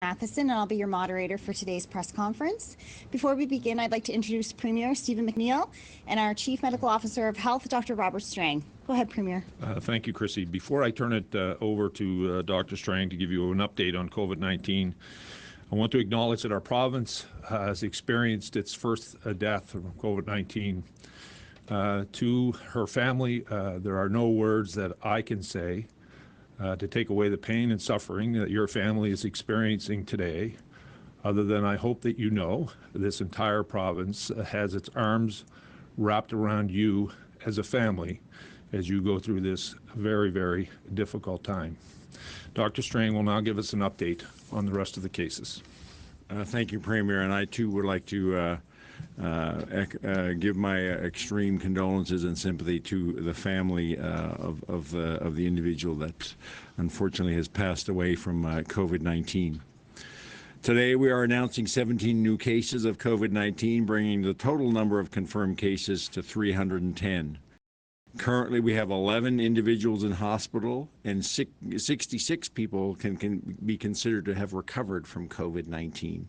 Matheson, and I'll be your moderator for today's press conference. Before we begin, I'd like to introduce Premier Stephen McNeil and our Chief Medical Officer of Health, Dr. Robert Strang. Go ahead, Premier. Thank you, Chrissy. Before I turn it over to Dr. Strang to give you an update on COVID-19, I want to acknowledge that our province has experienced its first death from COVID-19. To her family, there are no words that I can say to take away the pain and suffering that your family is experiencing today, other than I hope that you know this entire province has its arms wrapped around you as a family as you go through this very, very difficult time. Dr. Strang will now give us an update on the rest of the cases. Thank you, Premier, and I too would like to give my extreme condolences and sympathy to the family of the individual that unfortunately has passed away from COVID-19. Today we are announcing 17 new cases of COVID-19, bringing the total number of confirmed cases to 310. Currently, we have 11 individuals in hospital, and 66 people can be considered to have recovered from COVID-19.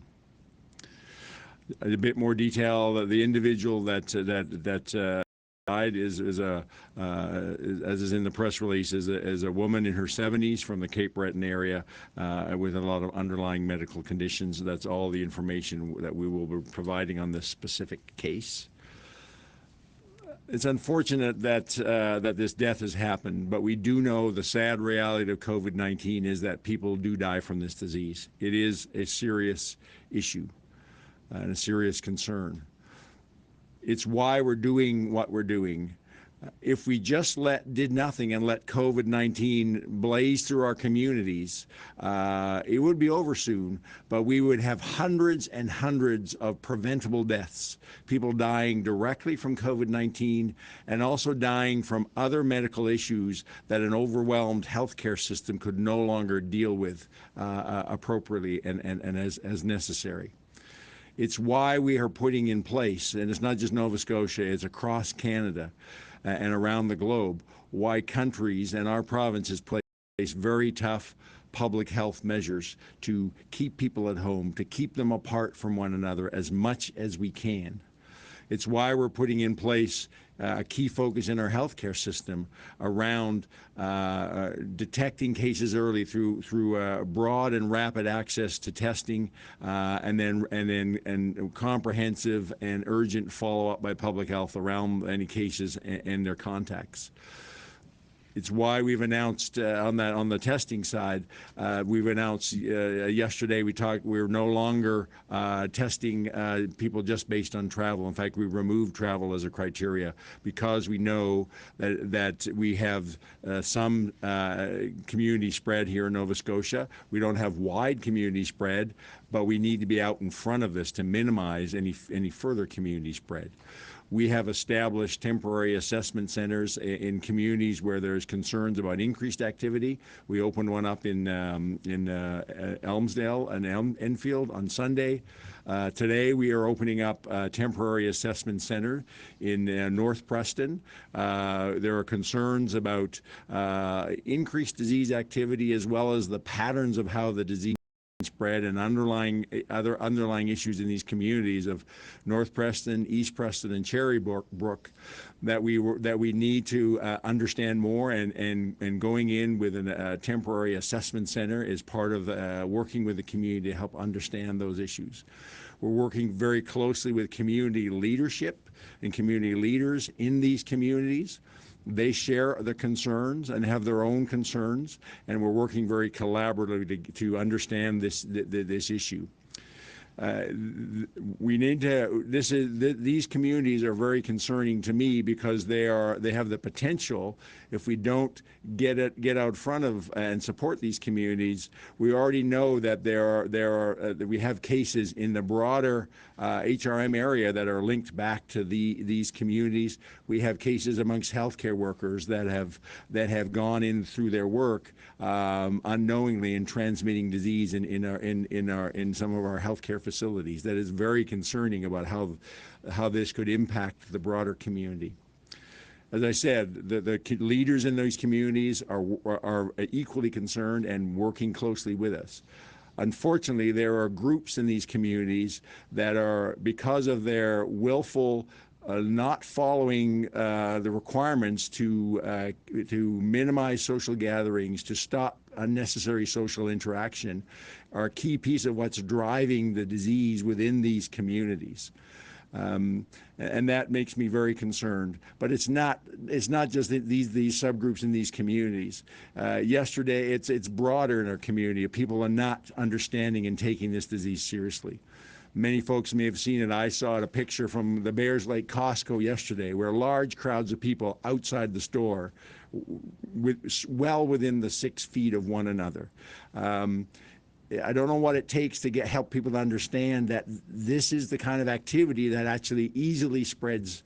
A bit more detail: the individual that died is as is in the press release, is a woman in her 70s from the Cape Breton area with a lot of underlying medical conditions. That's all the information that we will be providing on this specific case. It's unfortunate that this death has happened, but we do know the sad reality of COVID-19 is that people do die from this disease. It is a serious issue and a serious concern. It's why we're doing what we're doing. If we just did nothing and let COVID-19 blaze through our communities, it would be over soon, but we would have hundreds and hundreds of preventable deaths, people dying directly from COVID-19 and also dying from other medical issues that an overwhelmed healthcare system could no longer deal with appropriately and as necessary. It's why we are putting in place, and it's not just Nova Scotia, it's across Canada and around the globe, why countries and our provinces place very tough public health measures to keep people at home, to keep them apart from one another as much as we can. It's why we're putting in place a key focus in our healthcare system around detecting cases early through broad and rapid access to testing, and comprehensive and urgent follow-up by public health around any cases and their contacts. It's why we've announced on the testing side, we've announced yesterday we're no longer testing people just based on travel. In fact, we removed travel as a criteria because we know that we have some community spread here in Nova Scotia. We don't have wide community spread, but we need to be out in front of this to minimize any further community spread. We have established temporary assessment centers in communities where there's concerns about increased activity. We opened one up in Elmsdale and Enfield on Sunday. Today we are opening up a temporary assessment center in North Preston. There are concerns about increased disease activity as well as the patterns of how the disease spread and other underlying issues in these communities of North Preston, East Preston, and Cherry Brook that we need to understand more, and going in with a temporary assessment center is part of working with the community to help understand those issues. We're working very closely with community leadership and community leaders in these communities. They share the concerns and have their own concerns, and we're working very collaboratively to understand this issue. We need to. These communities are very concerning to me because they have the potential. If we don't get out front of and support these communities, we already know that we have cases in the broader HRM area that are linked back to these communities. We have cases amongst healthcare workers that have gone in through their work unknowingly and transmitting disease in some of our healthcare facilities. That is very concerning about how this could impact the broader community. As I said, the leaders in those communities are equally concerned and working closely with us. Unfortunately, there are groups in these communities that are, because of their willful not following the requirements to minimize social gatherings, to stop unnecessary social interaction, are a key piece of what's driving the disease within these communities. And that makes me very concerned. But it's not just these subgroups in these communities. Yesterday, it's broader in our community. People are not understanding and taking this disease seriously. Many folks may have seen it. I saw a picture from the Bears Lake Costco yesterday, where large crowds of people outside the store, well within the 6 feet of one another. I don't know what it takes to help people to understand that this is the kind of activity that actually easily spreads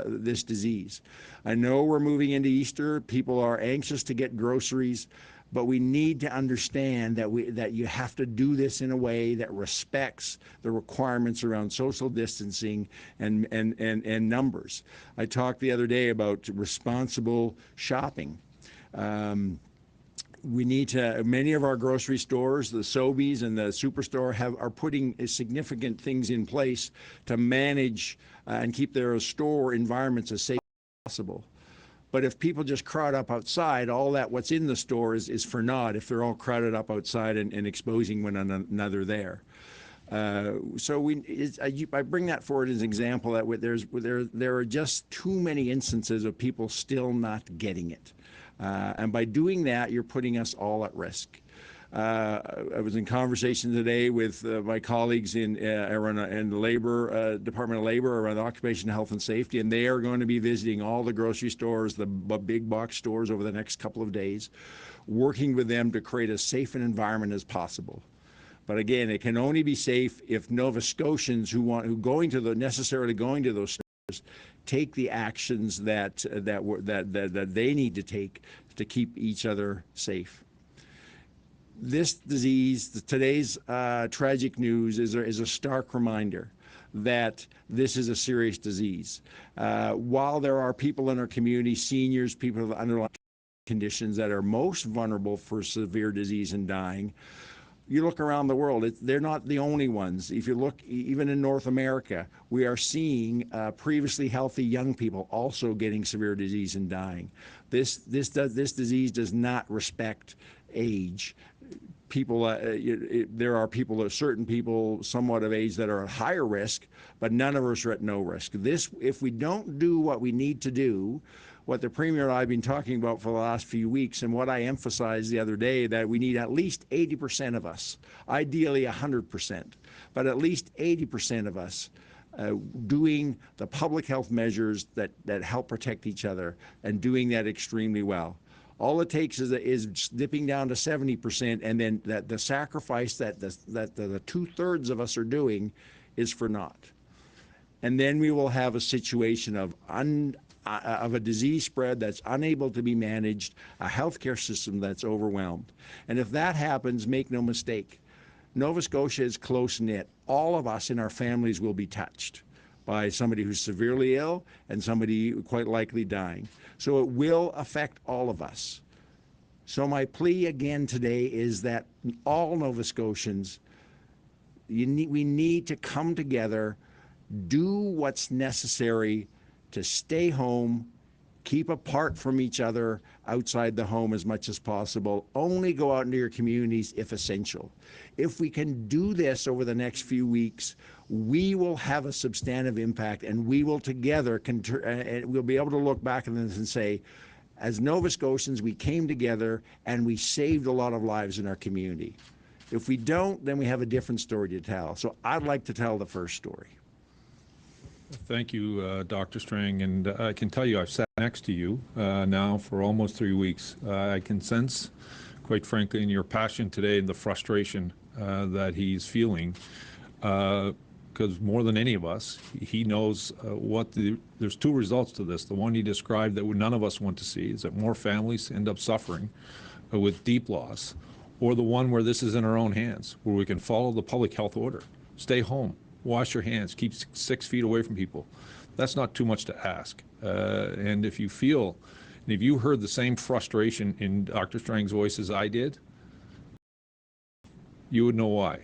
this disease. I know we're moving into Easter. People are anxious to get groceries, but we need to understand that you have to do this in a way that respects the requirements around social distancing and numbers. I talked the other day about responsible shopping. We need to, many of our grocery stores, the Sobeys and the Superstore are putting significant things in place to manage and keep their store environments as safe as possible. But if people just crowd up outside, all that what's in the store is for naught if they're all crowded up outside and exposing one another there. So I bring that forward as an example that there are just too many instances of people still not getting it. And by doing that, you're putting us all at risk. I was in conversation today with my colleagues in the Labor Department of Labor around occupational health and safety, and they are going to be visiting all the grocery stores, the big box stores over the next couple of days, working with them to create as safe an environment as possible. But again, it can only be safe if Nova Scotians who necessarily going to those stores take the actions that they need to take to keep each other safe. This disease, today's tragic news is a stark reminder that this is a serious disease. While there are people in our community, seniors, people with underlying conditions that are most vulnerable for severe disease and dying, you look around the world, they're not the only ones. If you look even in North America, we are seeing previously healthy young people also getting severe disease and dying. This disease does not respect age. People, there are people, certain people somewhat of age that are at higher risk, but none of us are at no risk. If we don't do what we need to do, what the Premier and I have been talking about for the last few weeks, and what I emphasized the other day, that we need at least 80% of us, ideally 100%, but at least 80% of us doing the public health measures that help protect each other, and doing that extremely well. All it takes is dipping down to 70%, and then the sacrifice that the 2/3 of us are doing is for naught. And then we will have a situation of a disease spread that's unable to be managed, a healthcare system that's overwhelmed. And if that happens, make no mistake, Nova Scotia is close-knit. All of us in our families will be touched by somebody who's severely ill and somebody quite likely dying. So it will affect all of us. So my plea again today is that all Nova Scotians, we need to come together, do what's necessary to stay home, keep apart from each other outside the home as much as possible, only go out into your communities if essential. If we can do this over the next few weeks, we will have a substantive impact, and we will together, we'll be able to look back on this and say, as Nova Scotians, we came together and we saved a lot of lives in our community. If we don't, then we have a different story to tell. So I'd like to tell the first story. Thank you, Dr. Strang, and I can tell you I've sat next to you now for almost 3 weeks. I can sense, quite frankly, in your passion today and the frustration that he's feeling, because more than any of us, he knows there's two results to this. The one he described that none of us want to see is that more families end up suffering with deep loss, or the one where this is in our own hands, where we can follow the public health order, stay home, wash your hands, keep 6 feet away from people. That's not too much to ask. And if you heard the same frustration in Dr. Strang's voice as I did, you would know why.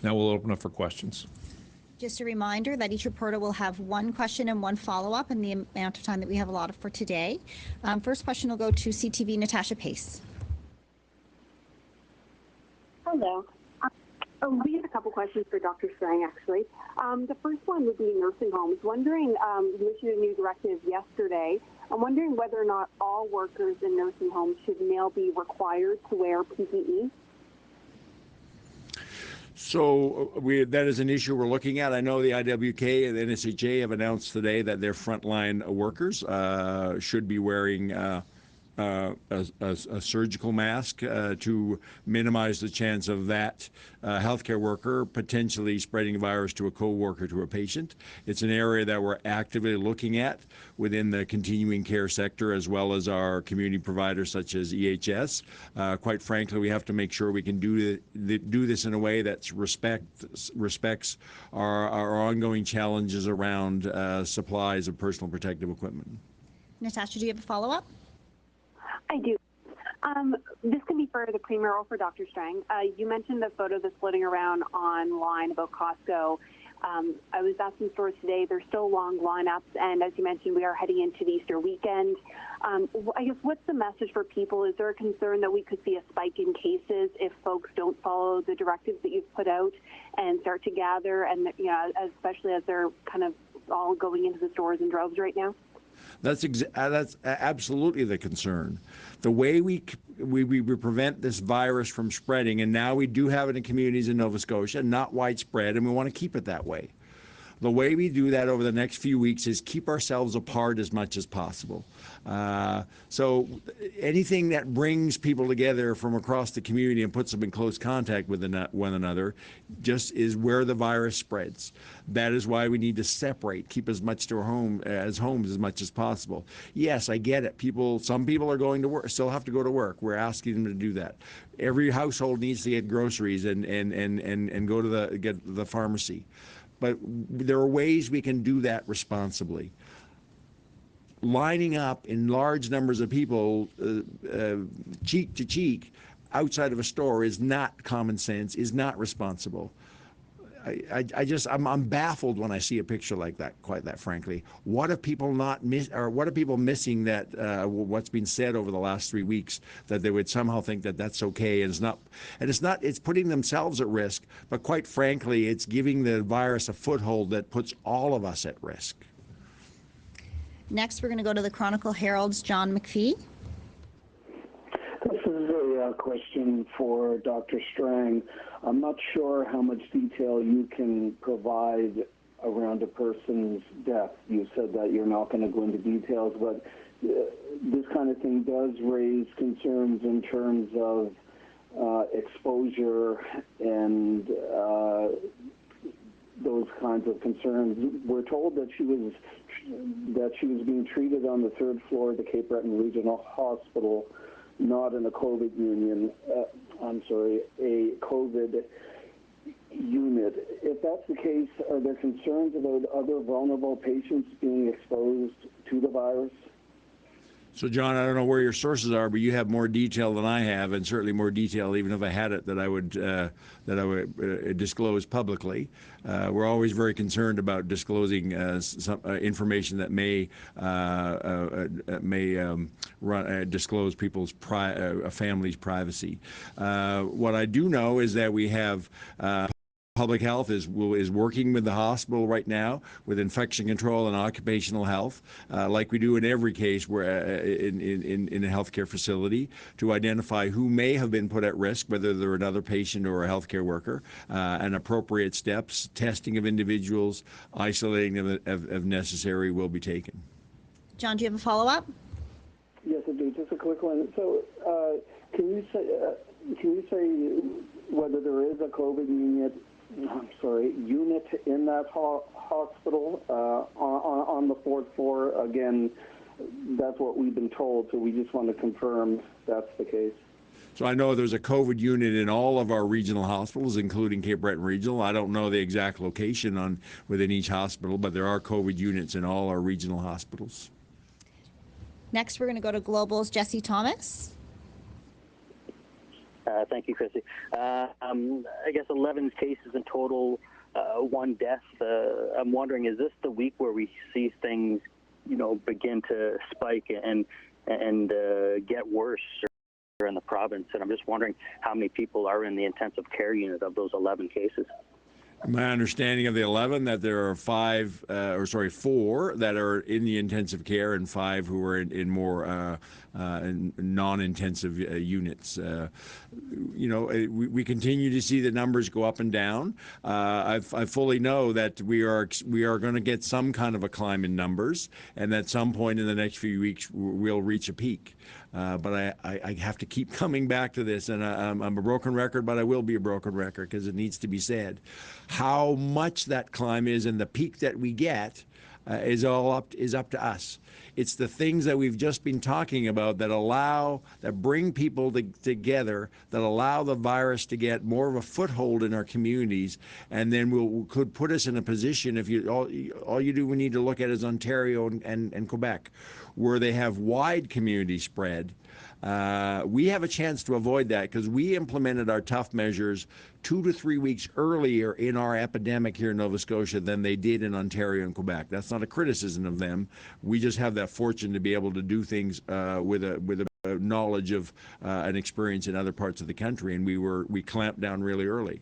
Now we'll open up for questions. Just a reminder that each reporter will have one question and one follow-up in the amount of time that we have allotted for today. First question will go to CTV Natasha Pace. Hello. We have a couple questions for Dr. Strang, actually. The first one would be nursing homes. Wondering, you issued a new directive yesterday. I'm wondering whether or not all workers in nursing homes should now be required to wear PPE. So that is an issue we're looking at. I know the IWK and the NSHA have announced today that their frontline workers should be wearing a surgical mask to minimize the chance of that healthcare worker potentially spreading a virus to a co-worker, to a patient. It's an area that we're actively looking at within the continuing care sector, as well as our community providers such as EHS. Quite frankly, we have to make sure we can do this in a way that respects our ongoing challenges around supplies of personal protective equipment. Natasha, do you have a follow-up? I do. This can be for the Premier or for Dr. Strang. You mentioned the photo that's floating around online about Costco. I was at some stores today. There's still long lineups, and as you mentioned, we are heading into the Easter weekend. I guess what's the message for people? Is there a concern that we could see a spike in cases if folks don't follow the directives that you've put out and start to gather, and especially as they're kind of all going into the stores in droves right now? That's absolutely the concern. The way we prevent this virus from spreading, and now we do have it in communities in Nova Scotia, not widespread, and we want to keep it that way. The way we do that over the next few weeks is keep ourselves apart as much as possible. So anything that brings people together from across the community and puts them in close contact with one another just is where the virus spreads. That is why we need to separate, keep as much to our homes as much as possible. Yes, I get it. Some people are going to work, still have to go to work. We're asking them to do that. Every household needs to get groceries and go to get the pharmacy. But there are ways we can do that responsibly. Lining up in large numbers of people, cheek to cheek, outside of a store is not common sense, is not responsible. I'm baffled when I see a picture like that, quite that frankly. What are people what are people missing that what's been said over the last 3 weeks, that they would somehow think that that's okay, and it's putting themselves at risk, but quite frankly, it's giving the virus a foothold that puts all of us at risk. Next, we're going to go to the Chronicle Herald's John McPhee. This is a question for Dr. Strang. I'm not sure how much detail you can provide around a person's death. You said that you're not going to go into details, but this kind of thing does raise concerns in terms of exposure and those kinds of concerns. We're told that she was being treated on the 3rd floor of the Cape Breton Regional Hospital, not in a COVID a COVID unit. If that's the case, are there concerns about other vulnerable patients being exposed to the virus? So, John, I don't know where your sources are, but you have more detail than I have, and certainly more detail, even if I had it, that I would disclose publicly. We're always very concerned about disclosing some information that may disclose people's family's privacy. What I do know is that we have. Public Health is working with the hospital right now with infection control and occupational health, like we do in every case where in a healthcare facility, to identify who may have been put at risk, whether they're another patient or a healthcare worker, and appropriate steps, testing of individuals, isolating them if necessary, will be taken. John, do you have a follow-up? Yes, I do. Just a quick one. So, can you say whether there is a COVID unit in that hospital on the 4th floor? Again, that's what we've been told, so we just want to confirm that's the case. So I know there's a COVID unit in all of our regional hospitals, including Cape Breton Regional. I don't know the exact location within each hospital, but there are COVID units in all our regional hospitals. Next, we're going to go to Global's Jesse Thomas. Thank you, Chrissy. I guess 11 cases in total, 1 death. I'm wondering, is this the week where we see things, begin to spike and get worse in the province? And I'm just wondering how many people are in the intensive care unit of those 11 cases. My understanding of the 11 that there are 4 that are in the intensive care and 5 who are in more non-intensive units. We continue to see the numbers go up and down. I fully know that we are going to get some kind of a climb in numbers, and at some point in the next few weeks we'll reach a peak. But I have to keep coming back to this, and I'm a broken record, but I will be a broken record because it needs to be said. How much that climb is and the peak that we get is up to us. It's the things that we've just been talking about that bring people together, that allow the virus to get more of a foothold in our communities, and then could put us in a position. If we need to look at is Ontario and Quebec, where they have wide community spread. We have a chance to avoid that because we implemented our tough measures 2 to 3 weeks earlier in our epidemic here in Nova Scotia than they did in Ontario and Quebec. That's not a criticism of them. We just have that fortune to be able to do things with a knowledge of and experience in other parts of the country, and we clamped down really early.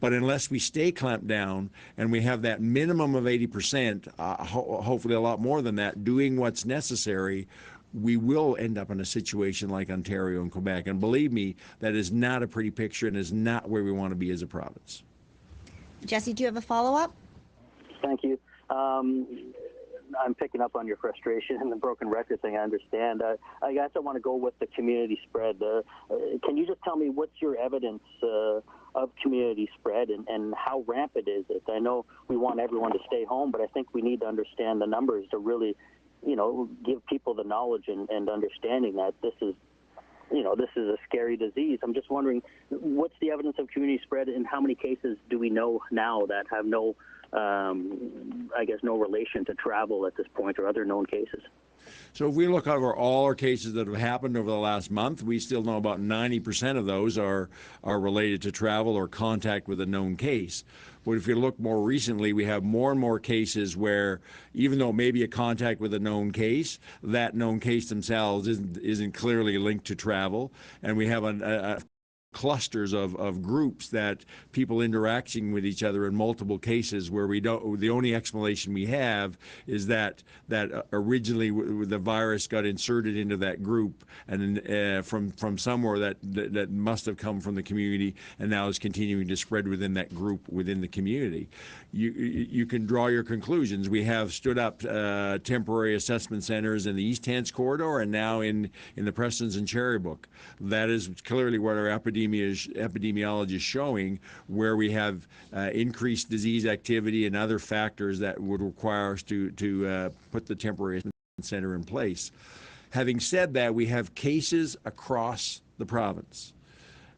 But unless we stay clamped down and we have that minimum of 80%, hopefully a lot more than that, doing what's necessary, we will end up in a situation like Ontario and Quebec. And believe me, that is not a pretty picture and is not where we want to be as a province. Jesse, do you have a follow-up? Thank you. I'm picking up on your frustration and the broken record thing. I understand. I guess I want to go with the community spread. Can you just tell me what's your evidence of community spread and how rampant is it? I know we want everyone to stay home, but I think we need to understand the numbers to really, give people the knowledge and understanding that this is a scary disease. I'm just wondering, what's the evidence of community spread and how many cases do we know now that have no relation to travel at this point or other known cases? So if we look over all our cases that have happened over the last month, we still know about 90% of those are related to travel or contact with a known case. But if you look more recently, we have more and more cases where, even though maybe a contact with a known case, that known case themselves isn't clearly linked to travel, and we have clusters of groups that people interacting with each other in multiple cases where the only explanation we have is that originally the virus got inserted into that group and from somewhere that must have come from the community and now is continuing to spread within that group within the community. You can draw your conclusions. We have stood up temporary assessment centers in the East Hants corridor and now in the Prestons and Cherrybrook. That is clearly what our epidemiology is showing, where we have increased disease activity and other factors that would require us to put the temporary center in place. Having said that, we have cases across the province.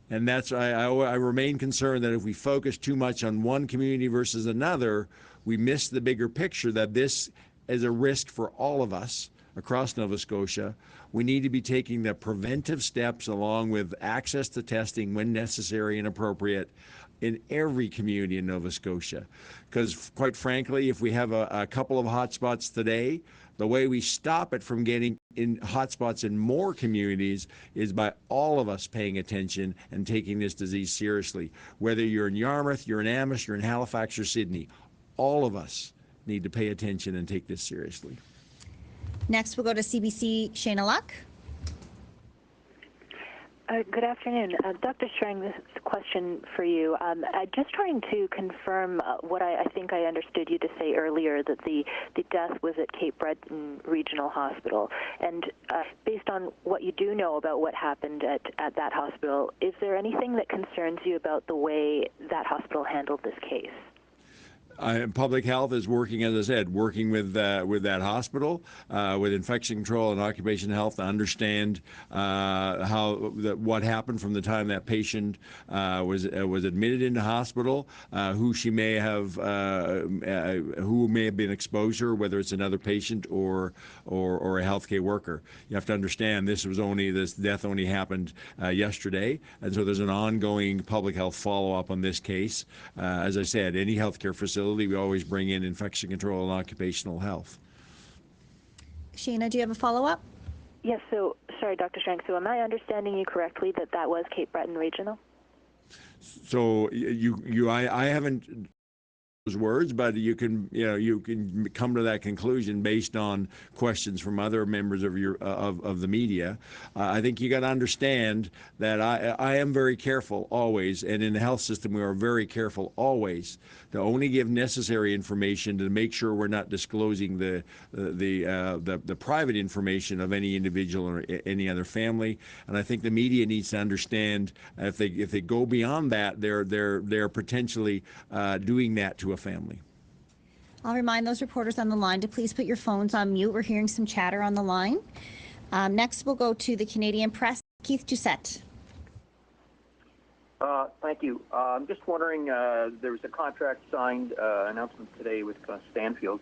And that's I remain concerned that if we focus too much on one community versus another, we miss the bigger picture that this is a risk for all of us across Nova Scotia. We need to be taking the preventive steps along with access to testing when necessary and appropriate in every community in Nova Scotia. Because quite frankly, if we have a couple of hotspots today, the way we stop it from getting in hotspots in more communities is by all of us paying attention and taking this disease seriously. Whether you're in Yarmouth, you're in Amish, you're in Halifax or Sydney, all of us need to pay attention and take this seriously. Next, we'll go to CBC, Shayna Luck. Good afternoon. Dr. Strang, this is a question for you. Just trying to confirm what I think I understood you to say earlier, that the death was at Cape Breton Regional Hospital. And based on what you do know about what happened at that hospital, is there anything that concerns you about the way that hospital handled this case? Public health is working, as I said, working with that hospital, with infection control and occupational health to understand what happened from the time that patient was admitted into hospital, who may have been exposed to her, whether it's another patient or a healthcare worker. You have to understand this death only happened yesterday, and so there's an ongoing public health follow-up on this case. As I said, any healthcare facility, we always bring in infection control and occupational health. Shayna, do you have a follow-up? Yes, so, sorry, Dr. Strang, so am I understanding you correctly that was Cape Breton Regional? So I haven't those words, but you can come to that conclusion based on questions from other members of the media. I think you got to understand that I am very careful always, and in the health system we are very careful always to only give necessary information to make sure we're not disclosing the private information of any individual or any other family. And I think the media needs to understand if they go beyond that, they're potentially doing that to a family. I'll remind those reporters on the line to please put your phones on mute. We're hearing some chatter on the line. Next, we'll go to the Canadian Press. Keith Doucette. Thank you. I'm just wondering, there was a contract signed announcement today with Stanfield.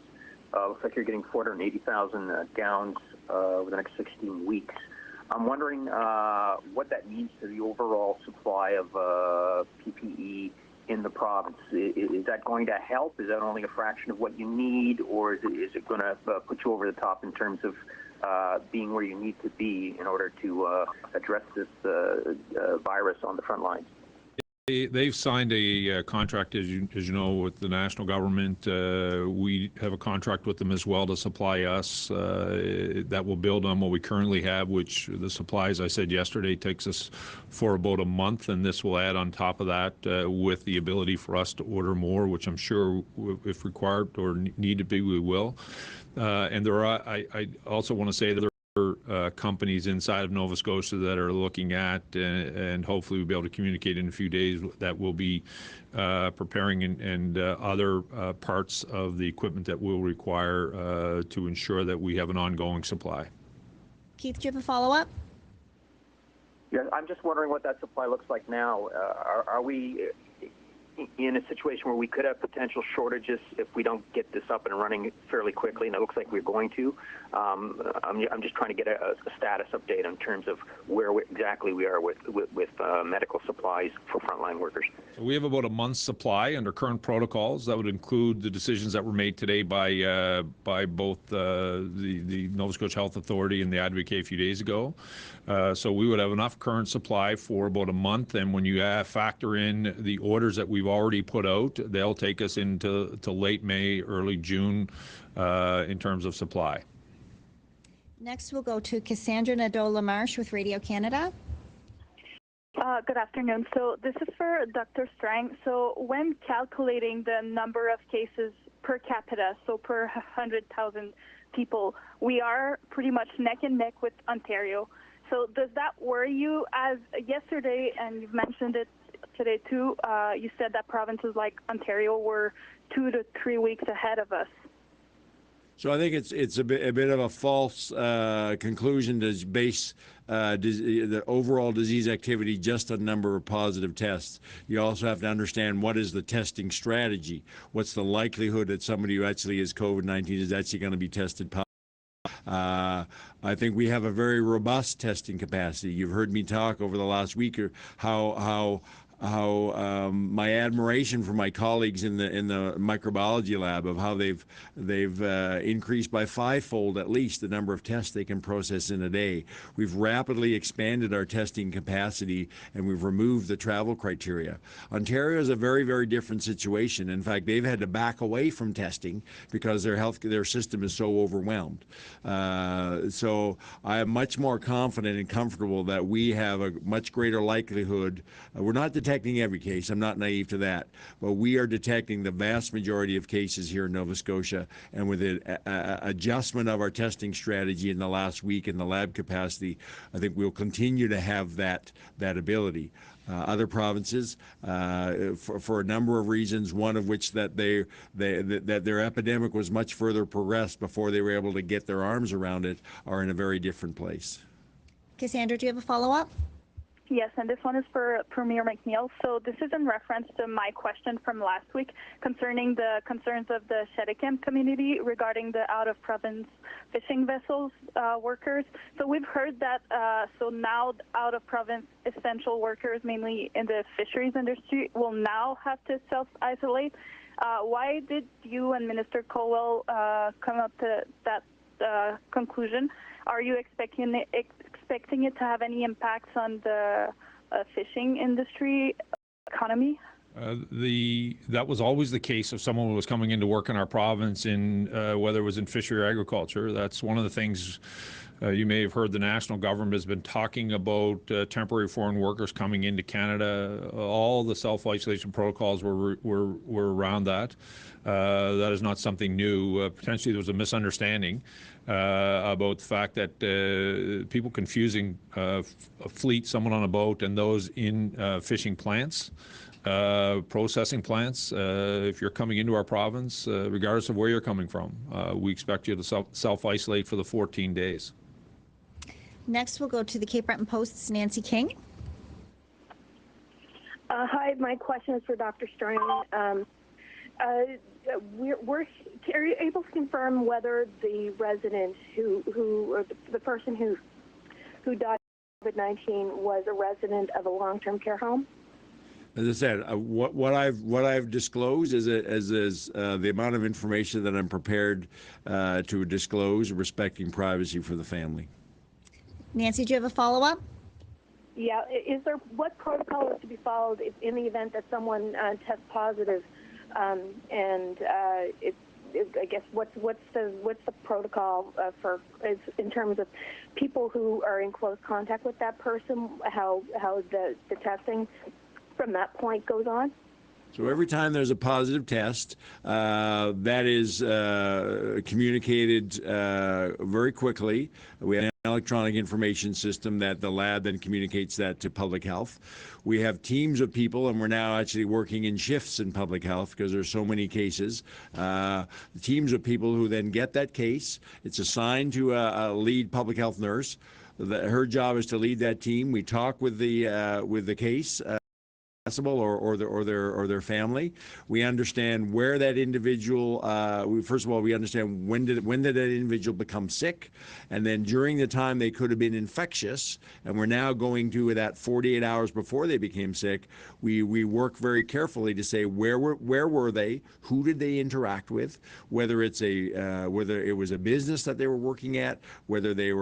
Looks like you're getting 480,000 gowns over the next 16 weeks. I'm wondering what that means to the overall supply of PPE in the province. Is that going to help? Is that only a fraction of what you need, or is it going to put you over the top in terms of being where you need to be in order to address this virus on the front lines? They've signed a contract, as you know, with the national government. We have a contract with them as well to supply us that will build on what we currently have, which the supply, as I said yesterday, takes us for about a month, and this will add on top of that with the ability for us to order more, which I'm sure if required or need to be, we will. And there are, I also want to say that companies inside of Nova Scotia that are looking at, and hopefully we'll be able to communicate in a few days, that will be preparing and other parts of the equipment that we'll require to ensure that we have an ongoing supply. Keith, do you have a follow-up? Yeah, I'm just wondering what that supply looks like now. Are we in a situation where we could have potential shortages if we don't get this up and running fairly quickly, and it looks like we're going to? I'm just trying to get a status update in terms of where exactly we are with medical supplies for frontline workers. So we have about a month's supply under current protocols. That would include the decisions that were made today by both the Nova Scotia Health Authority and the Advocate a few days ago. So we would have enough current supply for about a month, and when you factor in the orders that we've already put out, they'll take us into late May, early June in terms of supply. Next, we'll go to Cassandra Nadeau-Lamarche with Radio Canada. Good afternoon. So this is for Dr. Strang. So when calculating the number of cases per capita, so per 100,000 people, we are pretty much neck and neck with Ontario. So does that worry you? As yesterday, and you've mentioned it today too, you said that provinces like Ontario were 2 to 3 weeks ahead of us. So I think it's a bit of a false conclusion to base the overall disease activity just on number of positive tests. You also have to understand what is the testing strategy. What's the likelihood that somebody who actually has COVID-19 is actually going to be tested positive? I think we have a very robust testing capacity. You've heard me talk over the last week how my admiration for my colleagues in the microbiology lab of how they've increased by 5-fold at least the number of tests they can process in a day. We've rapidly expanded our testing capacity, and we've removed the travel criteria. Ontario is a very, very different situation. In fact, they've had to back away from testing because their system is so overwhelmed. So I am much more confident and comfortable that we have a much greater likelihood. We're not detecting every case. I'm not naive to that. But we are detecting the vast majority of cases here in Nova Scotia, and with an adjustment of our testing strategy in the last week in the lab capacity, I think we'll continue to have that ability. other provinces for a number of reasons. One of which that that their epidemic was much further progressed before they were able to get their arms around it, are in a very different place. Cassandra, do you have a follow-up? Yes, and this one is for Premier McNeil. So this is in reference to my question from last week concerning the concerns of the Shedikan community regarding the out-of-province fishing vessels workers. So we've heard that so now out-of-province essential workers, mainly in the fisheries industry, will now have to self-isolate. Why did you and Minister Colwell come up to that conclusion? Are you expecting it to have any impacts on the fishing industry economy? That was always the case if someone was coming into work in our province, in whether it was in fishery or agriculture. That's one of the things you may have heard the national government has been talking about, temporary foreign workers coming into Canada. All the self-isolation protocols were around that. That is not something new. Potentially there was a misunderstanding about the fact that people confusing a fleet, someone on a boat, and those in fishing plants, processing plants. If you're coming into our province, regardless of where you're coming from, we expect you to self-isolate for the 14 days. Next, we'll go to the Cape Breton Post's Nancy King. Hi, my question is for Dr. Strang. Are you able to confirm whether the resident or the person who died of COVID-19 was a resident of a long-term care home? As I said, what I've disclosed is the amount of information that I'm prepared to disclose respecting privacy for the family. Nancy, do you have a follow-up? Yeah. What protocol is to be followed in the event that someone tests positive? I guess what's the protocol in terms of people who are in close contact with that person? How the testing from that point goes on? So every time there's a positive test, that is communicated very quickly. We have an electronic information system that the lab then communicates that to public health. We have teams of people, and we're now actually working in shifts in public health because there's so many cases. Teams of people who then get that case. It's assigned to a lead public health nurse. Her job is to lead that team. We talk with the case. Or their family. We understand where that individual. First of all, we understand when did that individual become sick, and then during the time they could have been infectious, and we're now going to that 48 hours before they became sick. We work very carefully to say where were they, who did they interact with, whether it was a business that they were working at, whether they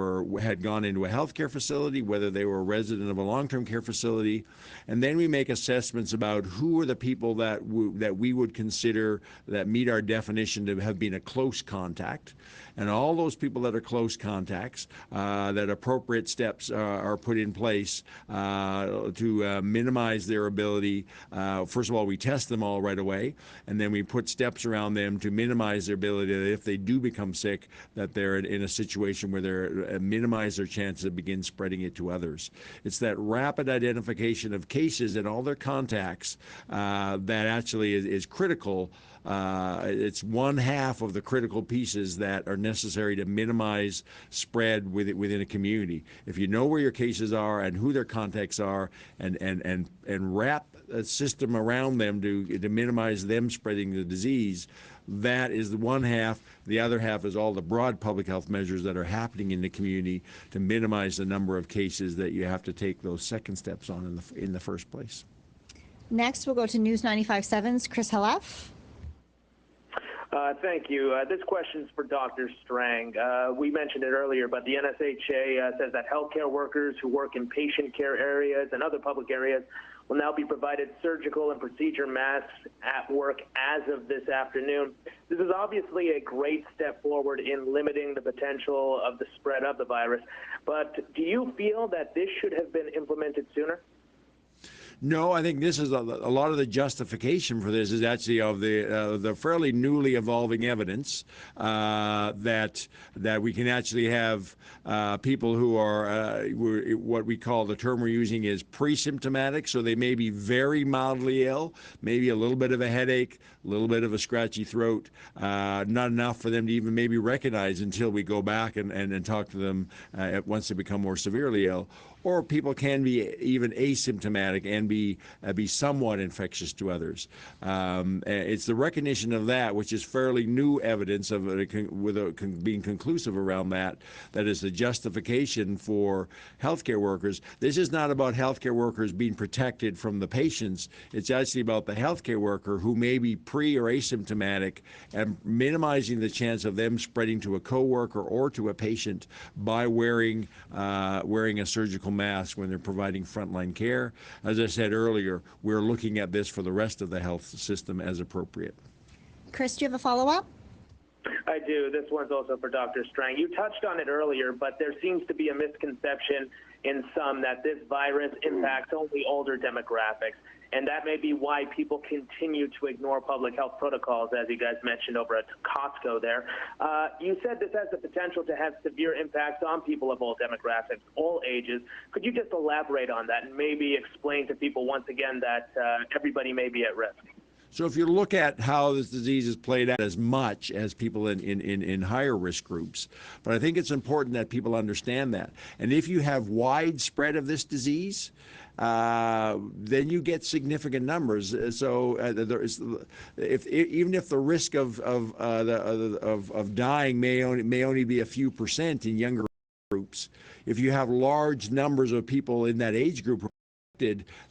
had gone into a healthcare facility, whether they were a resident of a long-term care facility, and then we make assessments about who are the people that we would consider that meet our definition to have been a close contact. And all those people that are close contacts, that appropriate steps are put in place to minimize their ability. First of all, we test them all right away, and then we put steps around them to minimize their ability that if they do become sick, that they're in a situation where they're minimize their chances of begin spreading it to others. It's that rapid identification of cases and all their contacts that actually is critical. It's one half of the critical pieces that are necessary to minimize spread within a community. If you know where your cases are and who their contacts are, and wrap a system around them to minimize them spreading the disease, that is the one half. The other half is all the broad public health measures that are happening in the community to minimize the number of cases that you have to take those second steps on in the first place. Next, we'll go to News 95.7's Chris Halef. Thank you. This question is for Dr. Strang. We mentioned it earlier, but the NSHA says that healthcare workers who work in patient care areas and other public areas will now be provided surgical and procedure masks at work as of this afternoon. This is obviously a great step forward in limiting the potential of the spread of the virus, but do you feel that this should have been implemented sooner? No, I think this is a lot of the justification for this is actually of the fairly newly evolving evidence that we can actually have people who are what we call, the term we're using is pre-symptomatic, so they may be very mildly ill, maybe a little bit of a headache, a little bit of a scratchy throat, not enough for them to even maybe recognize until we go back and talk to them once they become more severely ill. Or people can be even asymptomatic and be somewhat infectious to others. It's the recognition of that, which is fairly new evidence of being conclusive around that is the justification for healthcare workers. This is not about healthcare workers being protected from the patients. It's actually about the healthcare worker who may be pre or asymptomatic and minimizing the chance of them spreading to a coworker or to a patient by wearing a surgical mask when they're providing frontline care. As I said earlier, we're looking at this for the rest of the health system as appropriate. Chris, do you have a follow-up? I do. This one's also for Dr. Strang. You touched on it earlier, but there seems to be a misconception in some that this virus impacts only older demographics, and that may be why people continue to ignore public health protocols, as you guys mentioned over at Costco there. You said this has the potential to have severe impacts on people of all demographics, all ages. Could you just elaborate on that and maybe explain to people once again that everybody may be at risk? So if you look at how this disease is played out as much as people in higher risk groups, but I think it's important that people understand that. And if you have widespread of this disease, then you get significant numbers. So even if the risk of dying may only be a few percent in younger groups, if you have large numbers of people in that age group,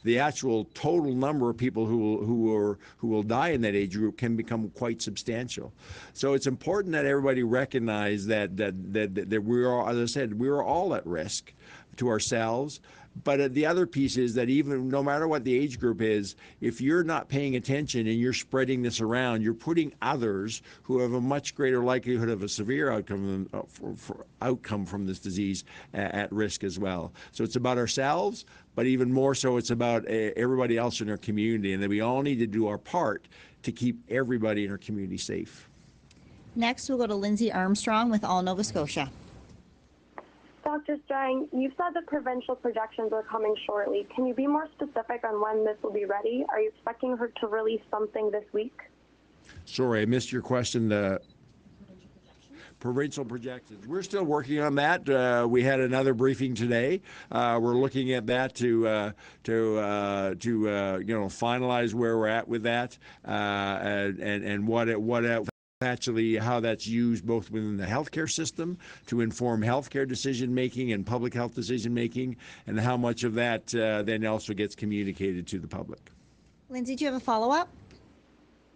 the actual total number of people who will die in that age group can become quite substantial. So it's important that everybody recognize that we are, as I said, we are all at risk to ourselves. But the other piece is that even no matter what the age group is, if you're not paying attention and you're spreading this around, you're putting others who have a much greater likelihood of a severe outcome from this disease at risk as well. So it's about ourselves, but even more so it's about everybody else in our community, and that we all need to do our part to keep everybody in our community safe. Next, we'll go to Lindsay Armstrong with All Nova Scotia. Dr. Strang, you've said that provincial projections are coming shortly. Can you be more specific on when this will be ready? Are you expecting her to release something this week? Sorry, I missed your question. The provincial projections. We're still working on that. We had another briefing today. We're looking at that to finalize where we're at with that and what actually how that's used both within the healthcare system to inform healthcare decision making and public health decision making, and how much of that then also gets communicated to the public. Lindsay, do you have a follow-up?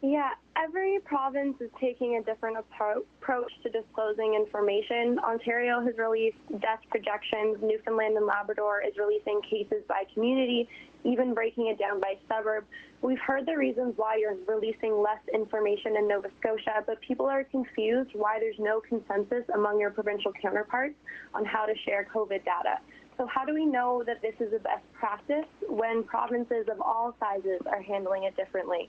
Yeah, every province is taking a different approach to disclosing information. Ontario has released death projections. Newfoundland and Labrador is releasing cases by community, even breaking it down by suburb. We've heard the reasons why you're releasing less information in Nova Scotia, but people are confused why there's no consensus among your provincial counterparts on how to share COVID data. So how do we know that this is a best practice when provinces of all sizes are handling it differently?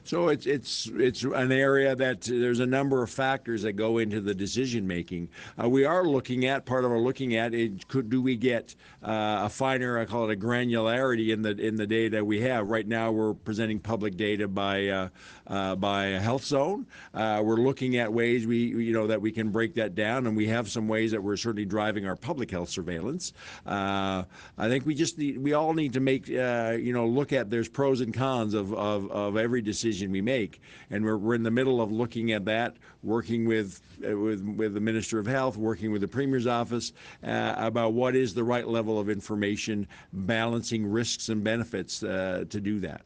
So it's an area that there's a number of factors that go into the decision making. We are looking at, part of our looking at it, do we get a finer, I call it a granularity in the data we have. Right now we're presenting public data by a health zone. We're looking at ways that we can break that down, and we have some ways that we're certainly driving our public health surveillance. I think we all need to make look at there's pros and cons of every decision we make, and we're in the middle of looking at that, working with the Minister of Health, working with the Premier's office about what is the right level of information, balancing risks and benefits to do that.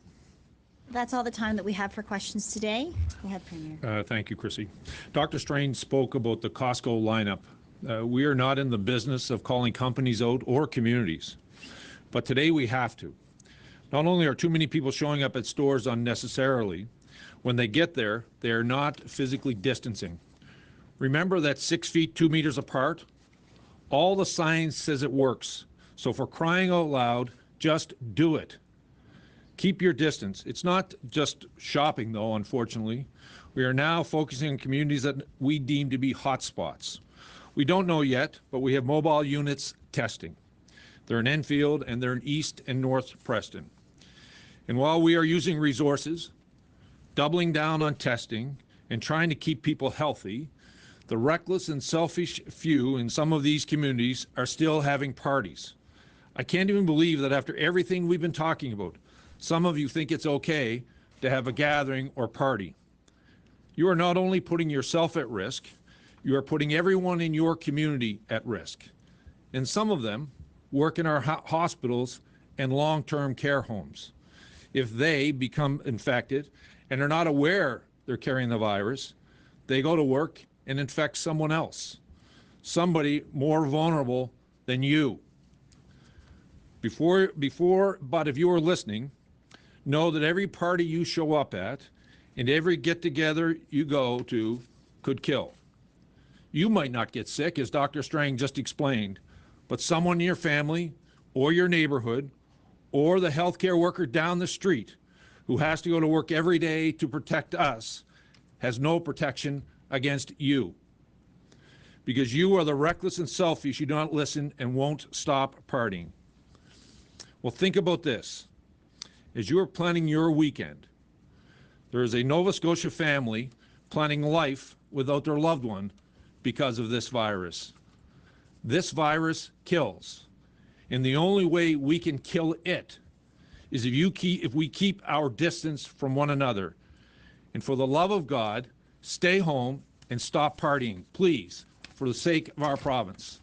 That's all the time that we have for questions today. Go ahead, Premier. Thank you, Chrissy. Dr. Strang spoke about the Costco lineup. We are not in the business of calling companies out or communities, but today we have to. Not only are too many people showing up at stores unnecessarily, when they get there, they are not physically distancing. Remember that 6 feet, 2 meters apart? All the science says it works. So for crying out loud, just do it. Keep your distance. It's not just shopping, though, unfortunately. We are now focusing on communities that we deem to be hotspots. We don't know yet, but we have mobile units testing. They're in Enfield and they're in East and North Preston. And while we are using resources, doubling down on testing, and trying to keep people healthy, the reckless and selfish few in some of these communities are still having parties. I can't even believe that after everything we've been talking about, some of you think it's okay to have a gathering or party. You are not only putting yourself at risk, you are putting everyone in your community at risk. And some of them work in our hospitals and long-term care homes. If they become infected and are not aware they're carrying the virus, they go to work and infect someone else, somebody more vulnerable than you. But if you are listening, know that every party you show up at and every get-together you go to could kill. You might not get sick, as Dr. Strang just explained, but someone in your family or your neighborhood or the healthcare worker down the street who has to go to work every day to protect us has no protection against you. Because you are the reckless and selfish, you do not listen and won't stop partying. Well, think about this. As you are planning your weekend, there is a Nova Scotia family planning life without their loved one because of this virus. This virus kills, and the only way we can kill it is if we keep our distance from one another. And for the love of God, stay home and stop partying, please, for the sake of our province.